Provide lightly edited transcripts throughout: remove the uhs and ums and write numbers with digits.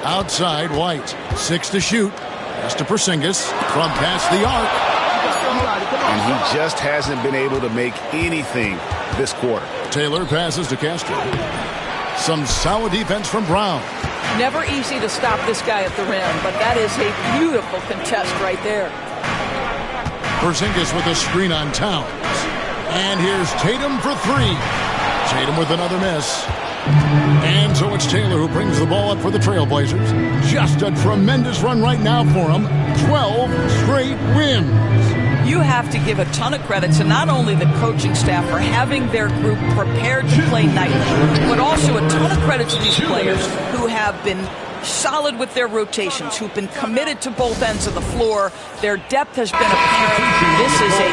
Outside, White. 6 to shoot. Pass to Porzingis from past the arc. And he just hasn't been able to make anything this quarter. Taylor passes to Castro. Some solid defense from Brown. Never easy to stop this guy at the rim, but that is a beautiful contest right there. Porzingis with a screen on Towns. And here's Tatum for 3. Tatum with another miss. And so it's Taylor who brings the ball up for the Trailblazers. Just a tremendous run right now for them. 12 straight wins. You have to give a ton of credit to not only the coaching staff for having their group prepared to play nightly, but also a ton of credit to these players who have been solid with their rotations, who've been committed to both ends of the floor. Their depth has been apparent. This is a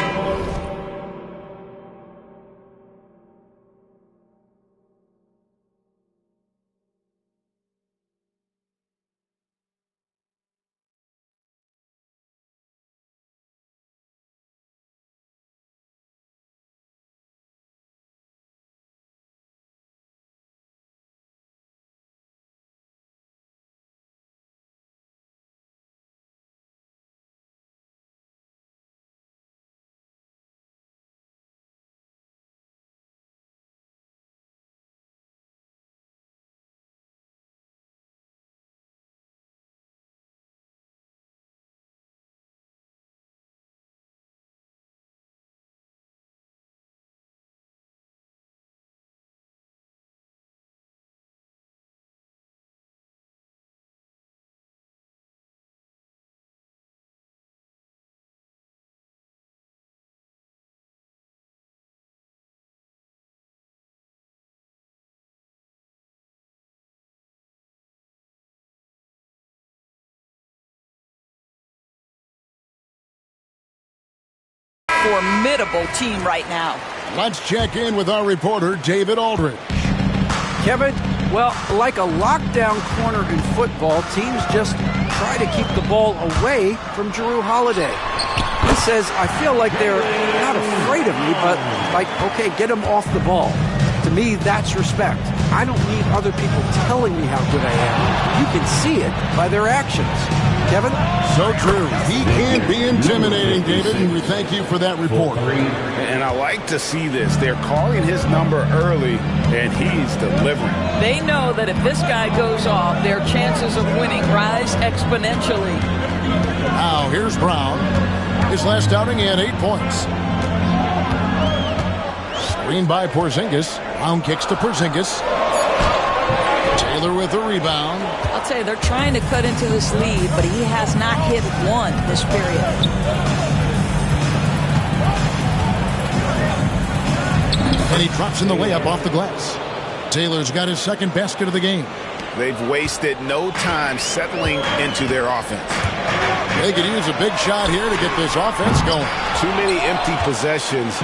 formidable team right now. Let's check in with our reporter, David Aldridge. Kevin, well, like a lockdown corner in football, teams just try to keep the ball away from Jrue Holiday. He says, I feel like they're not afraid of me, but like, okay, get him off the ball. To me, that's respect. I don't need other people telling me how good I am. You can see it by their actions. Kevin? So true. He can be intimidating, David, and we thank you for that report. And I like to see this. They're calling his number early, and he's delivering. They know that if this guy goes off, their chances of winning rise exponentially. Now, here's Brown. His last outing, he had 8 points. Screen by Porzingis. Brown kicks to Porzingis. Taylor with the rebound. I'll tell you, they're trying to cut into this lead, but he has not hit one this period. And he drops in the layup off the glass. Taylor's got his second basket of the game. They've wasted no time settling into their offense. They could use a big shot here to get this offense going. Too many empty possessions.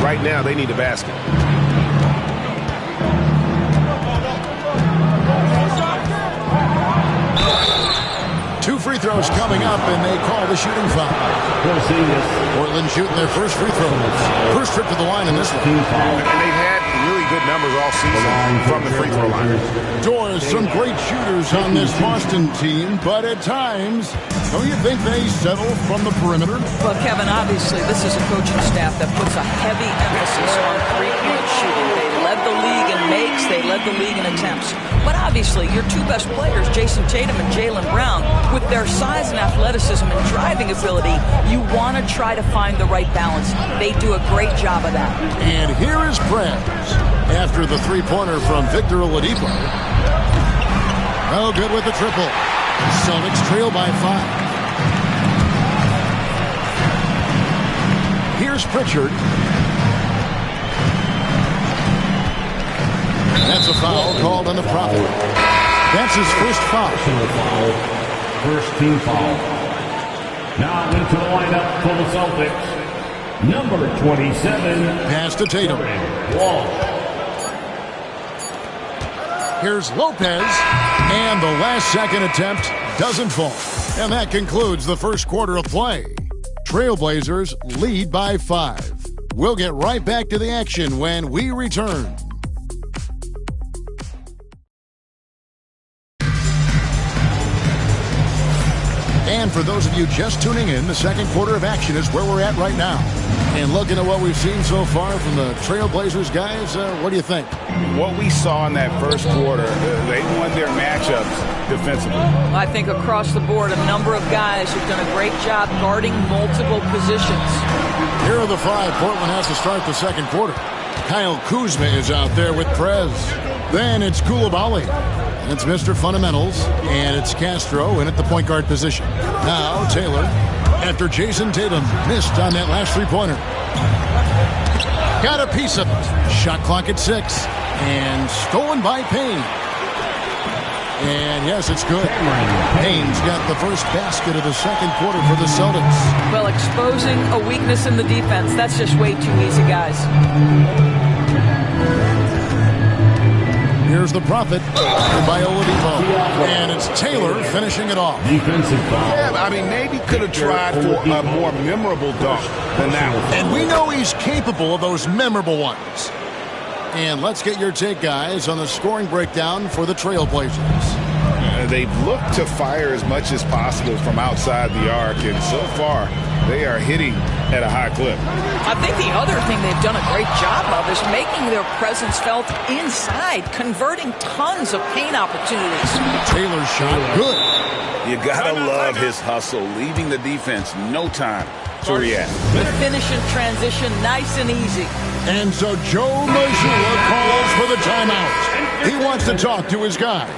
Right now, they need a basket. Two free throws coming up, and they call the shooting foul. Portland shooting their first free throws. First trip to the line in this one. And they've had really good numbers all season from the free throw line. Doors, some great shooters on this Boston team, but at times, don't you think they settle from the perimeter? Well, Kevin, obviously, this is a coaching staff that puts a heavy emphasis on three-point shooting. They led the league in makes, they led the league in attempts. But obviously, your two best players, Jason Tatum and Jaylen Brown, with their size and athleticism and driving ability, you want to try to find the right balance. They do a great job of that. And here is Prez after the three-pointer from Victor Oladipo. Oh, good with the triple. Celtics trail by 5. Here's Pritchard. That's a foul called on the Prophet. That's his first foul. First team foul. Now into the lineup for the Celtics, number 27. Pass to Tatum. Wall. Here's Lopez, and the last second attempt doesn't fall. And that concludes the first quarter of play. Trailblazers lead by 5. We'll get right back to the action when we return. And for those of you just tuning in, the second quarter of action is where we're at right now. And looking at what we've seen so far from the Trailblazers, guys, what do you think? What we saw in that first quarter, they won their matchups defensively. I think across the board, a number of guys have done a great job guarding multiple positions. Here are the five Portland has to start the second quarter. Kyle Kuzma is out there with Prez. Then it's Coulibaly. It's Mr. Fundamentals, and it's Castro in at the point guard position. Now Taylor, after Jason Tatum missed on that last three-pointer. Got a piece of it. Shot clock at 6, and stolen by Payne. And yes, it's good. Payne's got the first basket of the second quarter for the Celtics. Well, exposing a weakness in the defense, that's just way too easy, guys. Here's the Prophet by Oladipo. And it's Taylor finishing it off. Defensive foul. Yeah, I mean, maybe could have tried for a more memorable dunk than that one. And we know he's capable of those memorable ones. And let's get your take, guys, on the scoring breakdown for the Trailblazers. They've looked to fire as much as possible from outside the arc, and so far they are hitting at a high clip. I think the other thing they've done a great job of is making their presence felt inside, converting tons of paint opportunities. Taylor's shot, good. You gotta love his hustle, leaving the defense no time to react. The finish and transition, nice and easey. And so Joe Mazzulla calls for the timeout. He wants to talk to his guys.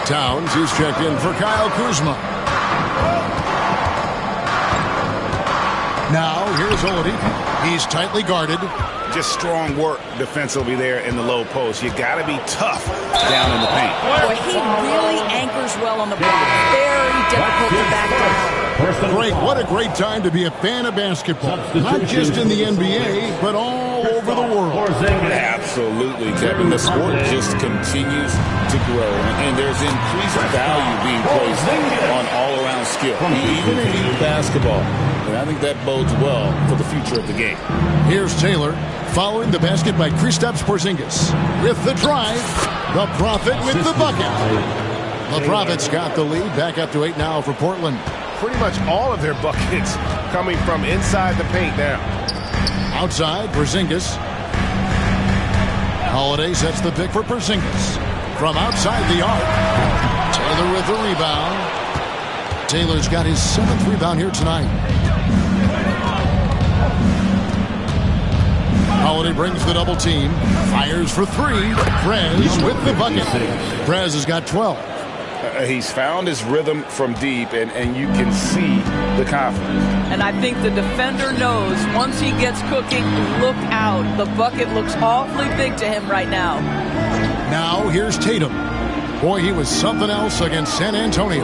Towns is checked in for Kyle Kuzma. Now here's Oladipo. He's tightly guarded. Just strong work defensively there in the low post. You got to be tough down in the paint. Boy, he really anchors well on the block. Very difficult to back down. Frank, what a great time to be a fan of basketball. Not just in the NBA, but all over the world. Absolutely, Kevin. The sport just continues to grow, and there's increased value being placed on all-around skill, even in youth basketball. And I think that bodes well for the future of the game. Here's Taylor, following the basket by Kristaps Porzingis. With the drive, the Prophet with the bucket. The Prophet's got the lead, back up to 8 now for Portland. Pretty much all of their buckets coming from inside the paint now. Outside, Porzingis. Holiday sets the pick for Porzingis. From outside the arc, Taylor with the rebound. Taylor's got his 7th rebound here tonight. Holiday brings the double team. Fires for 3. Prez with the bucket. Prez has got 12. He's found his rhythm from deep, and you can see the confidence. And I think the defender knows once he gets cooking, look out. The bucket looks awfully big to him right now. Now here's Tatum. Boy, he was something else against San Antonio.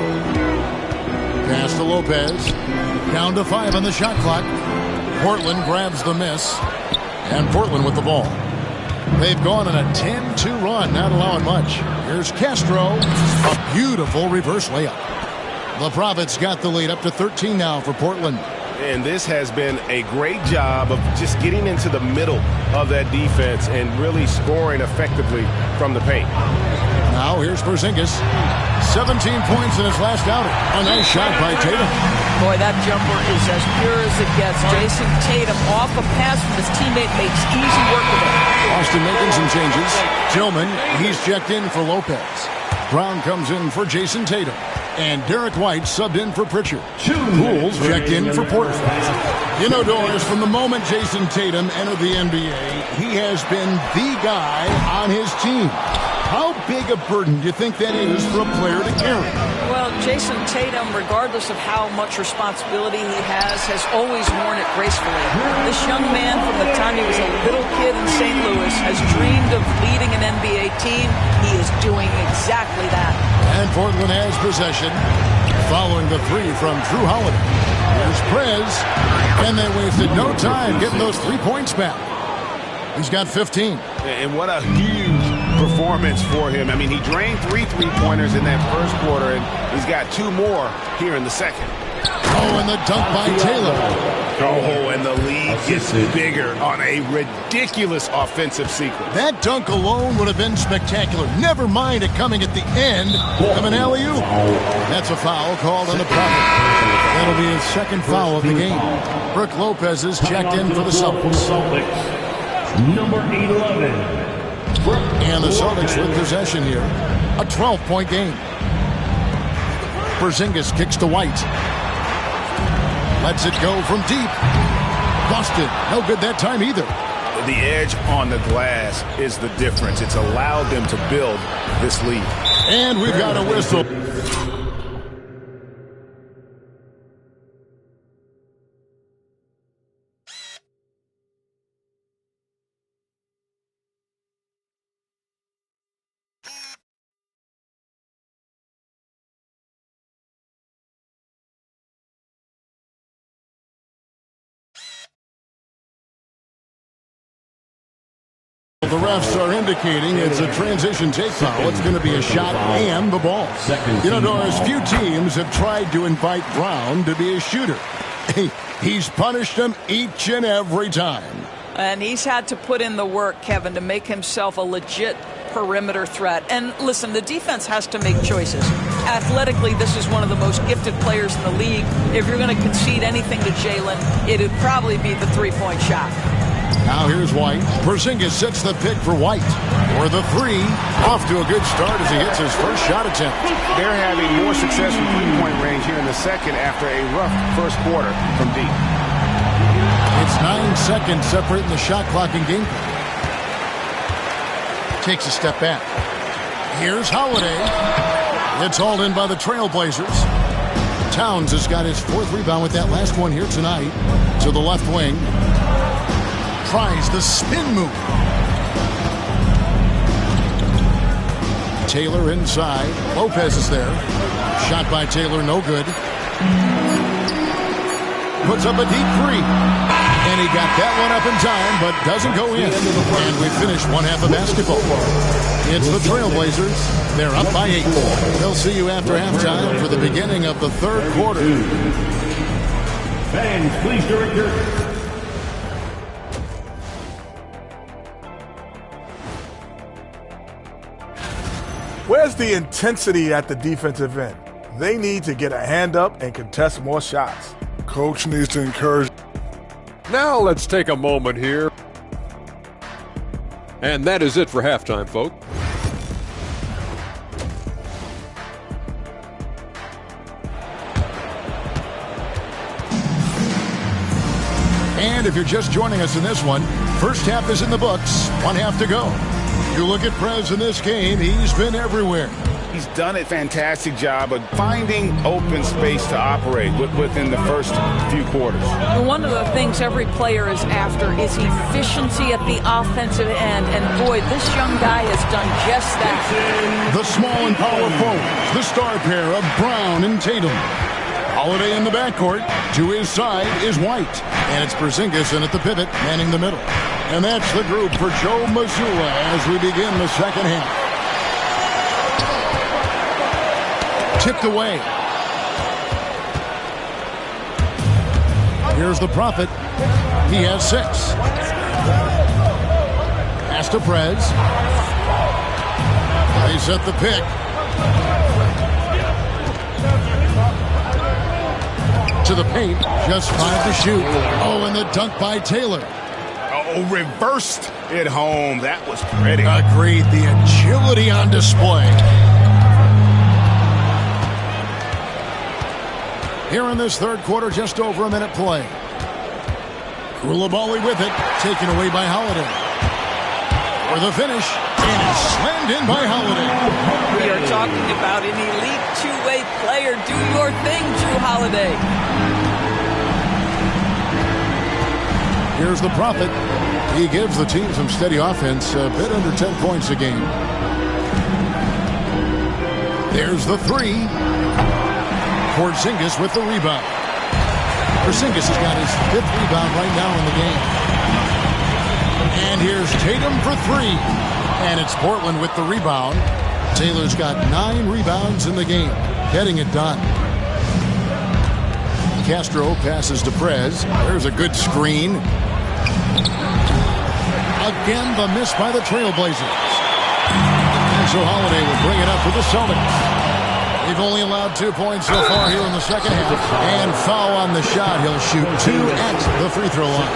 Pass to Lopez. Down to 5 on the shot clock. Portland grabs the miss. And Portland with the ball. They've gone on a 10-2 run, not allowing much. Here's Castro. A beautiful reverse layup. The Prophets got the lead up to 13 now for Portland. And this has been a great job of just getting into the middle of that defense and really scoring effectively from the paint. Now here's Porzingis. 17 points in his last outing. A nice shot by Tatum. Boy, that jumper is as pure as it gets. Jason Tatum off a pass from his teammate makes easy work of it. Austin making some changes. Tillman, he's checked in for Lopez. Brown comes in for Jason Tatum. And Derek White subbed in for Pritchard. Pools checked in for Portland. You know, Doris, from the moment Jason Tatum entered the NBA, he has been the guy on his team. How big a burden do you think that is for a player to carry? Well, Jason Tatum, regardless of how much responsibility he has always worn it gracefully. This young man, from the time he was a little kid in St. Louis, has dreamed of leading an NBA team. He is doing exactly that. And Portland has possession, following the 3 from Drew Holiday. Here's Prez, and they wasted no time getting those 3 points back. He's got 15. And what a huge performance for him. I mean, he drained 3 3-pointers in that first quarter, and he's got 2 more here in the second. Oh, and the dunk by Taylor. Oh, and the lead gets bigger on a ridiculous offensive sequence. That dunk alone would have been spectacular. Never mind it coming at the end of an alley-oop. That's a foul called on the Prophet. That'll be his second foul of the game. Brook Lopez is checked in for the Celtics. Number 11. And the Celtics with possession here. A 12-point game. Porzingis kicks to White. Lets it go from deep. Busted. No good that time either. The edge on the glass is the difference. It's allowed them to build this lead. And we've got a whistle. The refs are indicating it's a transition take foul. It's going to be a shot and the ball. You know, Doris, few teams have tried to invite Brown to be a shooter. He's punished them each and every time. And he's had to put in the work, Kevin, to make himself a legit perimeter threat. And listen, the defense has to make choices. Athletically, this is one of the most gifted players in the league. If you're going to concede anything to Jalen, it'd probably be the three-point shot. Now here's White. Porzingis sets the pick for White. For the three. Off to a good start as he hits his first shot attempt. They're having more success from three-point range here in the second after a rough first quarter from deep. It's 9 seconds separating the shot clock and game clock. Takes a step back. Here's Holiday. It's hauled in by the Trailblazers. Towns has got his fourth rebound with that last one here tonight. To the left wing. Tries the spin move. Taylor inside. Lopez is there. Shot by Taylor, no good. Puts up a deep three. And he got that one up in time, but doesn't go in. And we finish one half of basketball. It's the Trailblazers. They're up by 8. They'll see you after halftime for the beginning of the third quarter. Fans, please direct your... Where's the intensity at the defensive end? They need to get a hand up and contest more shots. Coach needs to encourage. Now let's take a moment here. And that is it for halftime, folks. And if you're just joining us in this one, first half is in the books. One half to go. You look at Prez in this game, he's been everywhere. He's done a fantastic job of finding open space to operate within the first few quarters. One of the things every player is after is efficiency at the offensive end. And boy, this young guy has done just that. The small and power forwards, the star pair of Brown and Tatum. Holiday in the backcourt. To his side is White. And it's Porzingis in at the pivot, manning the middle. And that's the group for Joe Mazzulla as we begin the second half. Tipped away. Here's the Prophet. He has 6. Pass to Prez. They set the pick. To the paint. Just 5 to shoot. Oh, and the dunk by Taylor. Oh, reversed it home. That was pretty. Agreed. The agility on display. Here in this third quarter, just over a minute play. Koulibaly with it. Taken away by Holiday. For the finish. And it's slammed in by Holiday. We are talking about an elite two-way player. Do your thing, Jrue Holiday. Here's the Prophet. He gives the team some steady offense, a bit under 10 points a game. There's the 3. Porzingis with the rebound. Porzingis has got his 5th rebound right now in the game. And here's Tatum for 3. And it's Portland with the rebound. Taylor's got 9 rebounds in the game, getting it done. Castro passes to Prez. There's a good screen. Again, the miss by the Trailblazers. And so Holiday will bring it up for the Celtics. They've only allowed 2 points so far here in the second half. And foul on the shot. He'll shoot 2 at the free throw line.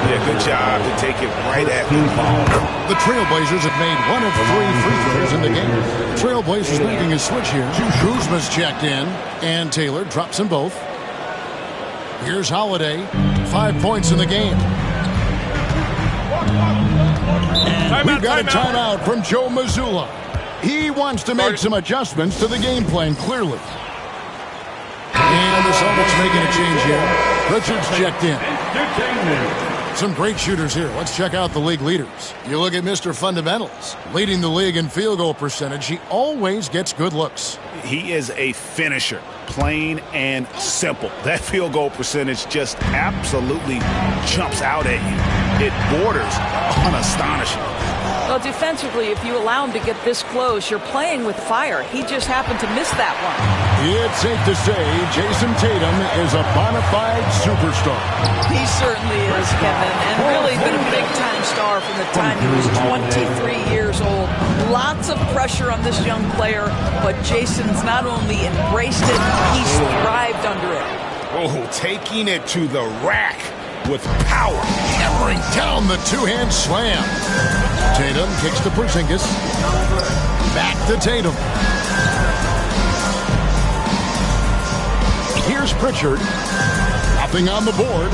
Yeah, good job to take it right at the ball. The Trailblazers have made 1 of 3 free throws in the game. The Trailblazers making a switch here. Kuzma's checked in, and Taylor drops them both. Here's Holiday, 5 points in the game. And we've got a timeout from Joe Mazzulla. He wants to make some adjustments to the game plan, clearly. And the Celtics making a change here. Richards checked in. Some great shooters here. Let's check out the league leaders. You look at Mr. Fundamentals, leading the league in field goal percentage. He always gets good looks. He is a finisher, plain and simple. That field goal percentage just absolutely jumps out at you. It borders on astonishing. Well, defensively, if you allow him to get this close, you're playing with fire. He just happened to miss that one. It's safe to say Jason Tatum is a bona fide superstar. He certainly is, Kevin, and really been a big-time star from the time he was 23 years old. Lots of pressure on this young player, but Jason's not only embraced it, he's thrived under it. Oh, taking it to the rack with power. Hammering down the two-hand slam. Tatum kicks to Porzingis. Back to Tatum. Here's Pritchard. Hopping on the board.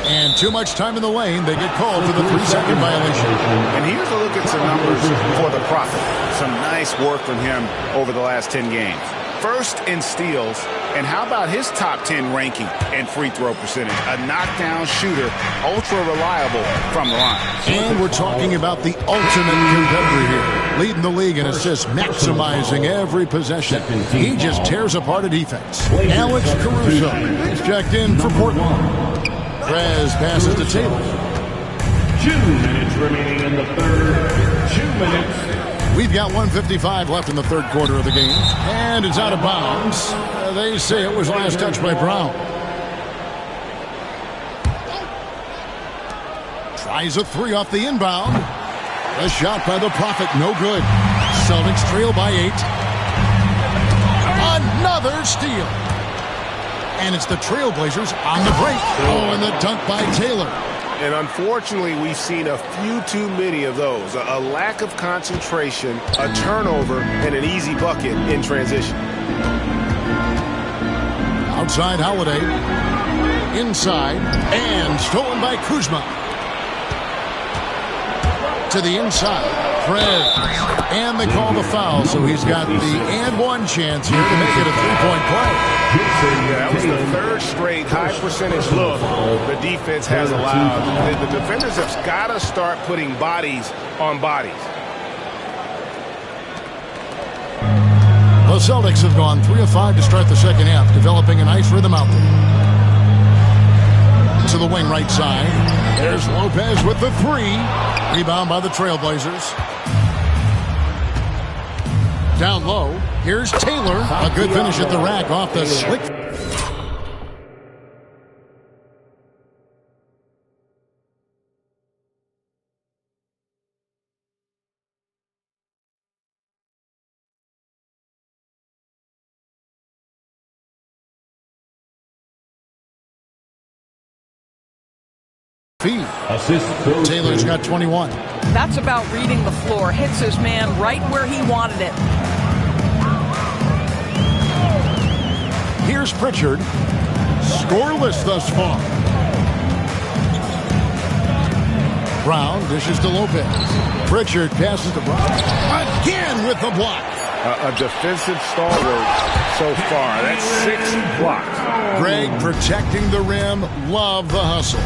And too much time in the lane. They get called for the 3-second violation. And here's a look at some numbers for the Prophet. Some nice work from him over the last 10 games. First in steals, and how about his top 10 ranking and free throw percentage? A knockdown shooter, ultra reliable from the line. And we're talking about the ultimate competitor here. Leading the league in assists, maximizing every possession. He just tears apart a defense. Alex Caruso is checked in for Portland. Perez passes to Taylor. 2 minutes remaining in the third. 2 minutes. We've got 1:55 left in the third quarter of the game. And it's out of bounds. They say it was last touched by Brown. Tries a 3 off the inbound. A shot by the Prophet, no good. Celtics trail by 8. Another steal. And it's the Trailblazers on the break. Oh, and the dunk by Taylor. And unfortunately, we've seen a few too many of those. A lack of concentration, a turnover, and an easy bucket in transition. Outside Holiday. Inside. And stolen by Kuzma. To the inside. Perez. And they call the foul, so he's got the and one chance here to make it a 3-point play. Yeah, that was the third straight high-percentage look the defense has allowed. The defenders have got to start putting bodies on bodies. The Celtics have gone 3 of 5 to start the second half, developing a nice rhythm out there. To the wing right side. There's Lopez with the 3. Rebound by the Trailblazers. Down low. Here's Taylor. A good finish at the rack off the slick. Taylor's got 21. That's about reading the floor. Hits his man right where he wanted it. Here's Pritchard. Scoreless thus far. Brown dishes to Lopez. Pritchard passes to Brown. Again with the block. A defensive stalwart so far. That's 6 blocks. Greg protecting the rim. Love the hustle.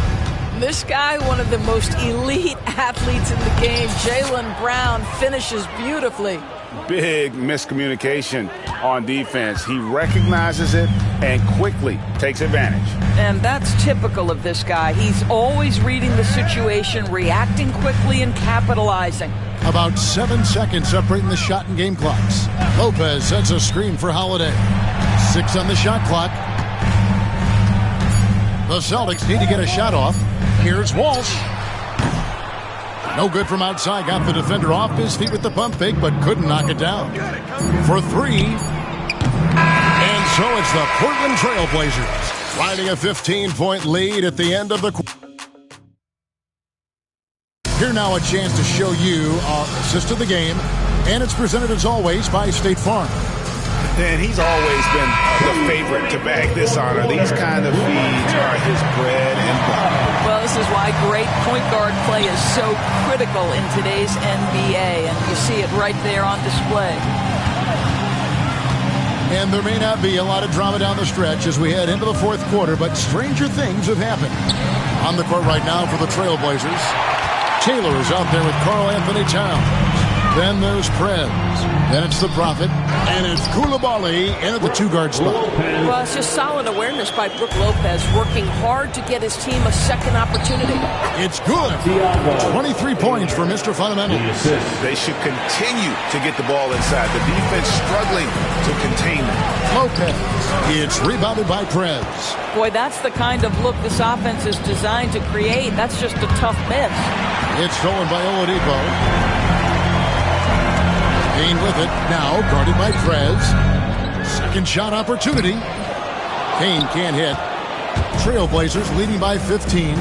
This guy, one of the most elite athletes in the game, Jaylen Brown, finishes beautifully. Big miscommunication on defense. He recognizes it and quickly takes advantage. And that's typical of this guy. He's always reading the situation, reacting quickly, and capitalizing. About 7 seconds separating the shot and game clocks. Lopez sets a screen for Holiday. 6 on the shot clock. The Celtics need to get a shot off. Here's Walsh. No good from outside. Got the defender off his feet with the pump fake, but couldn't knock it down. For 3. so it's the Portland Trailblazers riding a 15-point lead at the end of the quarter. Here now a chance to show you our assist of the game, and it's presented as always by State Farm. And he's always been the favorite to bag this honor. These kind of feeds are his bread and butter. Well, this is why great point guard play is so critical in today's NBA, and you see it right there on display. And there may not be a lot of drama down the stretch as we head into the fourth quarter, but stranger things have happened. On the court right now for the Trailblazers, Taylor is out there with Karl Anthony Towns. Then there's Prez. Then it's the Prophet. And it's Coulibaly in at the two-guard spot. Well, it's just solid awareness by Brook Lopez, working hard to get his team a second opportunity. It's good. 23 points for Mr. Fundamentals. They should continue to get the ball inside. The defense struggling to contain them. Lopez. It's rebounded by Prez. Boy, that's the kind of look this offense is designed to create. That's just a tough miss. It's stolen by Oladipo. Kane with it. Now guarded by Prez. Second shot opportunity. Kane can't hit. Trailblazers leading by 15.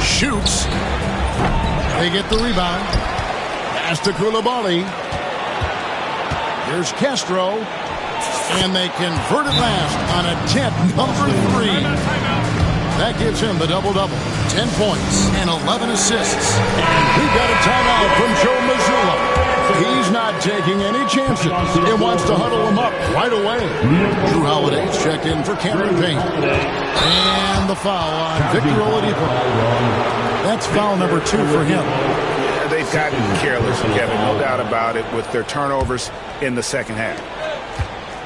Shoots. They get the rebound. Pass to Coulibaly. Here's Castro. And they convert it last on attempt number 3. That gives him the double-double. 10 points and 11 assists. And we got a timeout from Joe Mazzulla. He's not taking any chances. He wants to huddle him up right away. Jrue Holiday's checked in for Cameron Payne. And the foul on Victor Oladipo. That's foul number 2 for him. They've gotten careless, Kevin, no doubt about it, with their turnovers in the second half.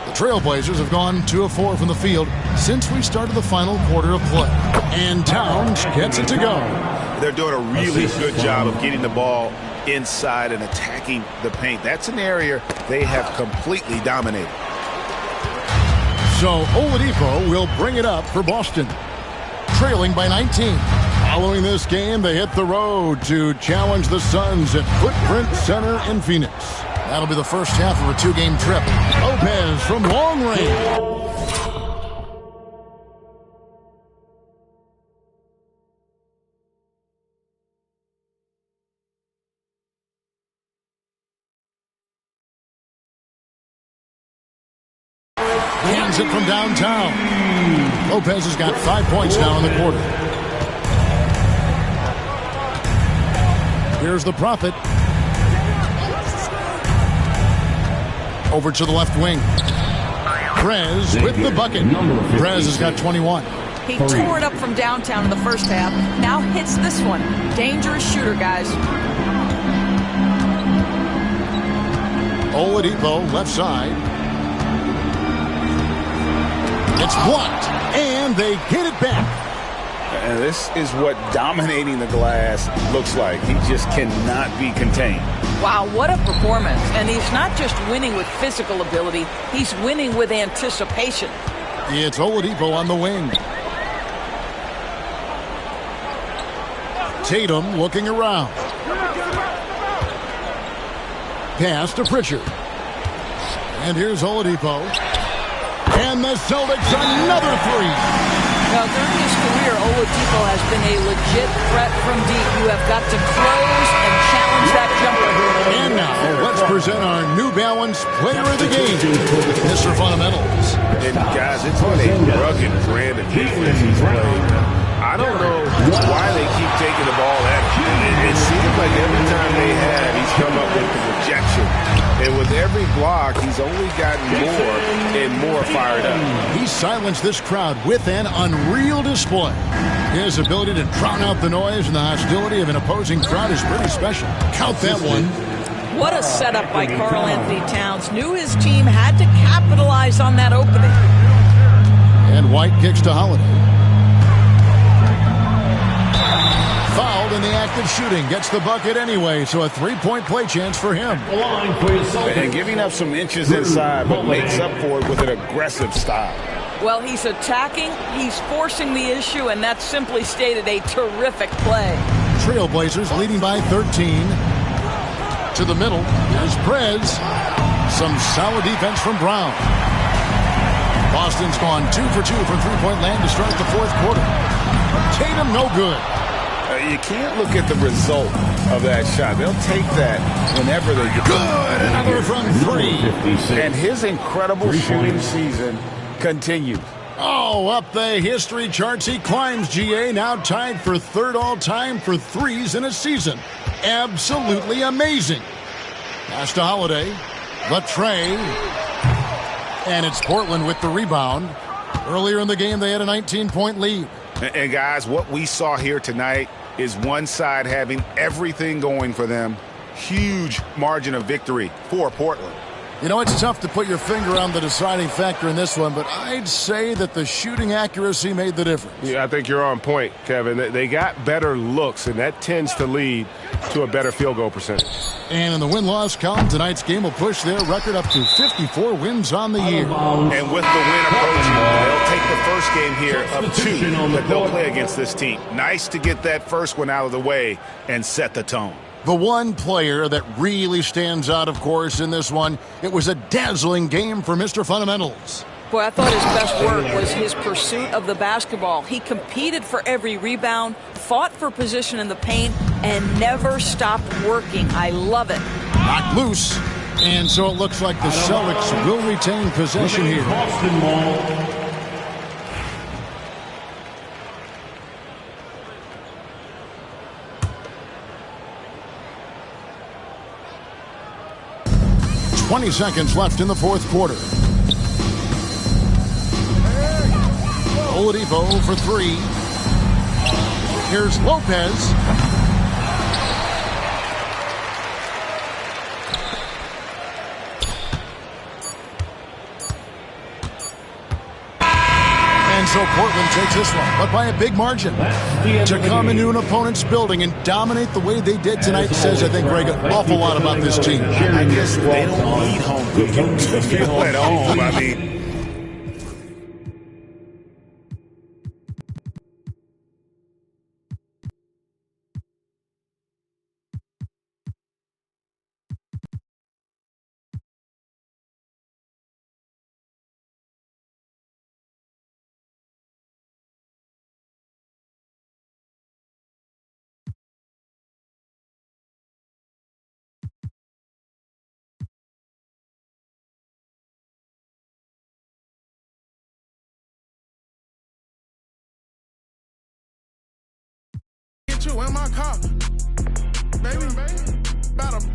The Trailblazers have gone 2 of 4 from the field since we started the final quarter of play. And Towns gets it to go. They're doing a really good job of getting the ball inside and attacking the paint. That's an area they have completely dominated. So Oladipo will bring it up for Boston, trailing by 19. Following this game, they hit the road to challenge the Suns at Footprint Center in Phoenix. That'll be the first half of a 2-game trip. Lopez from long range. Hands it from downtown. Lopez has got 5 points now in the quarter. Here's the Prophet. Over to the left wing. Prez with the bucket. Prez has got 21. He tore it up from downtown in the first half. Now hits this one. Dangerous shooter, guys. Oladipo, left side. It's blocked, and they get it back. And this is what dominating the glass looks like. He just cannot be contained. Wow, what a performance. And he's not just winning with physical ability, he's winning with anticipation. It's Oladipo on the wing. Tatum looking around. Pass to Pritchard. And here's Oladipo. And the Celtics another 3. Now, during his career, Oladipo has been a legit threat from deep. You have got to close and challenge that jumper. And now, let's present our New Balance Player of the Game, Mr. Fundamentals. And guys, it's been a rugged brand of defense he's played. I don't know why they keep taking the ball at him. It seems like every time they have, he's come up with the rejection. And with every block, he's only gotten more and more fired up. He silenced this crowd with an unreal display. His ability to drown out the noise and the hostility of an opposing crowd is pretty special. Count that one. What a setup by Karl Anthony Towns. Knew his team had to capitalize on that opening. And White kicks to Holiday. Fouled in the act of shooting. Gets the bucket anyway, so a 3-point play chance for him. And giving up some inches inside, but makes up for it with an aggressive style. Well, he's attacking, he's forcing the issue, and that's simply stated a terrific play. Trailblazers leading by 13. To the middle as Prez Some solid defense from Brown. Boston's gone 2 for 2 from three-point land to start the fourth quarter. Tatum, no good. You can't look at the result of that shot. They'll take that whenever they get good. Another from 3. And his incredible shooting season continues. Oh, up the history charts he climbs, GA, now tied for third all-time for threes in a season. Absolutely amazing. Pass to Holiday. The tray. And it's Portland with the rebound. Earlier in the game, they had a 19-point lead. And guys, what we saw here tonight is one side having everything going for them. Huge margin of victory for Portland. You know, it's tough to put your finger on the deciding factor in this one, but I'd say that the shooting accuracy made the difference. Yeah, I think you're on point, Kevin. They got better looks, and that tends to lead to a better field goal percentage. And in the win-loss column, tonight's game will push their record up to 54 wins on the year. And with the win approaching, they'll take the first game here of 2 that they'll play against this team. Nice to get that first one out of the way and set the tone. The one player that really stands out, of course, in this one, it was a dazzling game for Mr. Fundamentals. Boy, I thought his best work was his pursuit of the basketball. He competed for every rebound, fought for position in the paint, and never stopped working. I love it. Knocked loose. And so it looks like the Celtics will retain possession here. Boston ball. 20 seconds left in the fourth quarter. Oladipo for 3. Here's Lopez. And so Portland takes this one, but by a big margin. To come into an opponent's building and dominate the way they did tonight says, I think, Greg, an awful lot about this team. I guess they don't need home cooking to feel at home. I mean, you in my car, baby, about a